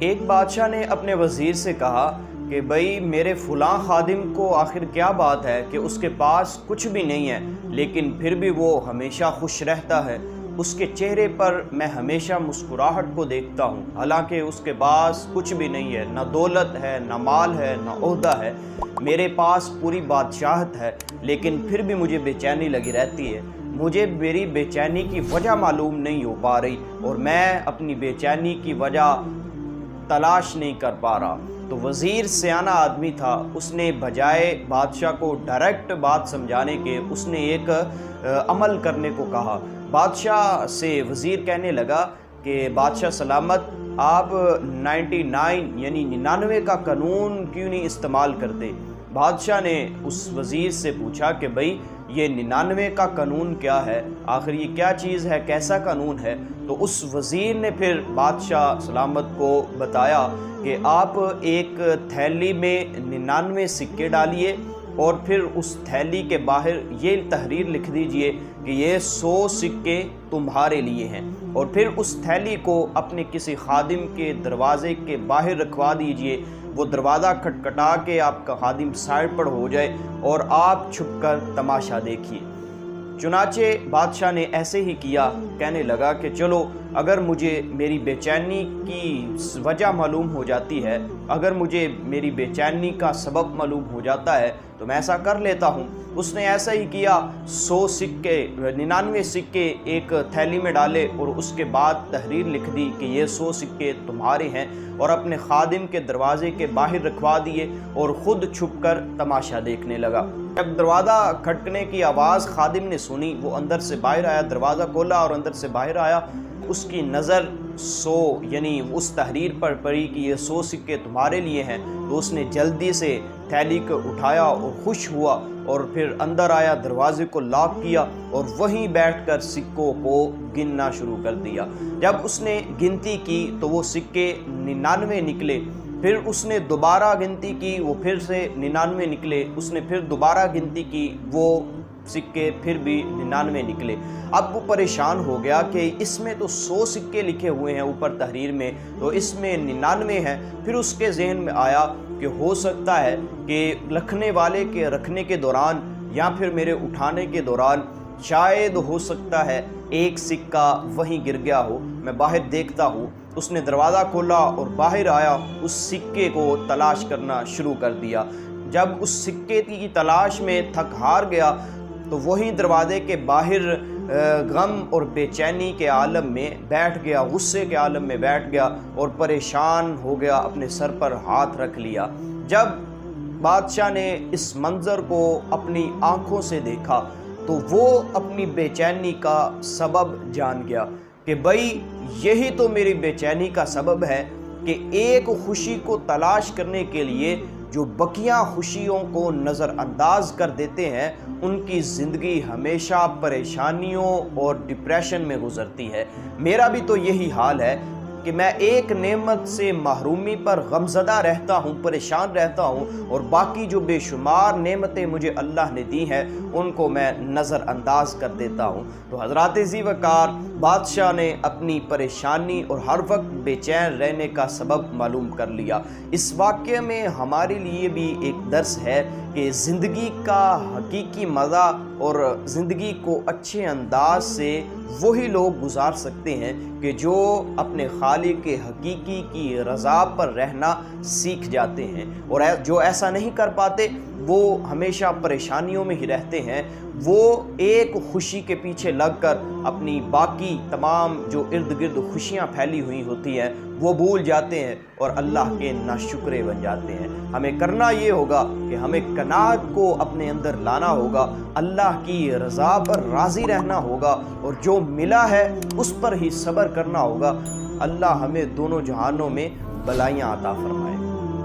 ایک بادشاہ نے اپنے وزیر سے کہا کہ بھئی میرے فلاں خادم کو آخر کیا بات ہے کہ اس کے پاس کچھ بھی نہیں ہے لیکن پھر بھی وہ ہمیشہ خوش رہتا ہے، اس کے چہرے پر میں ہمیشہ مسکراہٹ کو دیکھتا ہوں، حالانکہ اس کے پاس کچھ بھی نہیں ہے، نہ دولت ہے، نہ مال ہے، نہ عہدہ ہے، میرے پاس پوری بادشاہت ہے لیکن پھر بھی مجھے بے چینی لگی رہتی ہے، مجھے میری بے چینی کی وجہ معلوم نہیں ہو پا رہی اور میں اپنی بے چینی کی وجہ تلاش نہیں کر پا رہا۔ تو وزیر سیانہ آدمی تھا، اس نے بجائے بادشاہ کو ڈائریکٹ بات سمجھانے کے اس نے ایک عمل کرنے کو کہا۔ بادشاہ سے وزیر کہنے لگا کہ بادشاہ سلامت، آپ 99 کا قانون کیوں نہیں استعمال کرتے؟ بادشاہ نے اس وزیر سے پوچھا کہ بھئی یہ 99 کا قانون کیا ہے، آخر یہ کیا چیز ہے، کیسا قانون ہے؟ تو اس وزیر نے پھر بادشاہ سلامت کو بتایا کہ آپ ایک تھیلی میں 99 سکے ڈالیے اور پھر اس تھیلی کے باہر یہ تحریر لکھ دیجئے کہ یہ 100 سکے تمہارے لیے ہیں، اور پھر اس تھیلی کو اپنے کسی خادم کے دروازے کے باہر رکھوا دیجئے، وہ دروازہ کھٹکھٹا کے آپ کا خادم سائڈ پر ہو جائے اور آپ چھپ کر تماشا دیکھیے۔ چنانچہ بادشاہ نے ایسے ہی کیا، کہنے لگا کہ چلو اگر مجھے میری بے چینی کی وجہ معلوم ہو جاتی ہے، اگر مجھے میری بے چینی کا سبب معلوم ہو جاتا ہے تو میں ایسا کر لیتا ہوں۔ اس نے ایسا ہی کیا، 99 سکے ایک تھیلی میں ڈالے اور اس کے بعد تحریر لکھ دی کہ یہ 100 سکے تمہارے ہیں، اور اپنے خادم کے دروازے کے باہر رکھوا دیے اور خود چھپ کر تماشا دیکھنے لگا۔ جب دروازہ کھٹکنے کی آواز خادم نے سنی، وہ اندر سے باہر آیا، دروازہ کھولا اور اندر سے باہر آیا، اس کی نظر 100 یعنی اس تحریر پر پڑی کہ یہ 100 سکے تمہارے لیے ہیں، تو اس نے جلدی سے تھیلی کو اٹھایا اور خوش ہوا اور پھر اندر آیا، دروازے کو لاک کیا اور وہیں بیٹھ کر سکوں کو گننا شروع کر دیا۔ جب اس نے گنتی کی تو وہ سکے 99 نکلے، پھر اس نے دوبارہ گنتی کی، وہ پھر سے 99 نکلے، اس نے پھر دوبارہ گنتی کی، وہ سکے پھر بھی 99 نکلے۔ اب وہ پریشان ہو گیا کہ اس میں تو 100 سکے لکھے ہوئے ہیں اوپر تحریر میں، تو اس میں 99 ہیں۔ پھر اس کے ذہن میں آیا کہ ہو سکتا ہے کہ رکھنے والے کے رکھنے کے دوران یا پھر میرے اٹھانے کے دوران شاید ہو سکتا ہے ایک سکہ وہیں گر گیا ہو، میں باہر دیکھتا ہوں۔ اس نے دروازہ کھولا اور باہر آیا، اس سکے کو تلاش کرنا شروع کر دیا۔ جب اس سکے کی تلاش میں تھک ہار گیا تو وہیں دروازے کے باہر غم اور بے چینی کے عالم میں بیٹھ گیا، غصے کے عالم میں بیٹھ گیا اور پریشان ہو گیا، اپنے سر پر ہاتھ رکھ لیا۔ جب بادشاہ نے اس منظر کو اپنی آنکھوں سے دیکھا تو وہ اپنی بے چینی کا سبب جان گیا کہ بھئی یہی تو میری بے چینی کا سبب ہے کہ ایک خوشی کو تلاش کرنے کے لیے جو بقیہ خوشیوں کو نظر انداز کر دیتے ہیں، ان کی زندگی ہمیشہ پریشانیوں اور ڈپریشن میں گزرتی ہے۔ میرا بھی تو یہی حال ہے کہ میں ایک نعمت سے محرومی پر غمزدہ رہتا ہوں، پریشان رہتا ہوں، اور باقی جو بے شمار نعمتیں مجھے اللہ نے دی ہیں ان کو میں نظر انداز کر دیتا ہوں۔ تو حضرات ذی وقار، بادشاہ نے اپنی پریشانی اور ہر وقت بے چین رہنے کا سبب معلوم کر لیا۔ اس واقعے میں ہمارے لیے بھی ایک درس ہے کہ زندگی کا حقیقی مزہ اور زندگی کو اچھے انداز سے وہی لوگ گزار سکتے ہیں کہ جو اپنے خالق حقیقی کی رضا پر رہنا سیکھ جاتے ہیں، اور جو ایسا نہیں کر پاتے وہ ہمیشہ پریشانیوں میں ہی رہتے ہیں۔ وہ ایک خوشی کے پیچھے لگ کر اپنی باقی تمام جو ارد گرد خوشیاں پھیلی ہوئی ہوتی ہیں وہ بھول جاتے ہیں اور اللہ کے ناشکرے بن جاتے ہیں۔ ہمیں کرنا یہ ہوگا کہ ہمیں قناعت کو اپنے اندر لانا ہوگا، اللہ کی رضا پر راضی رہنا ہوگا، اور جو ملا ہے اس پر ہی صبر کرنا ہوگا۔ اللہ ہمیں دونوں جہانوں میں بلائیاں عطا فرمائے۔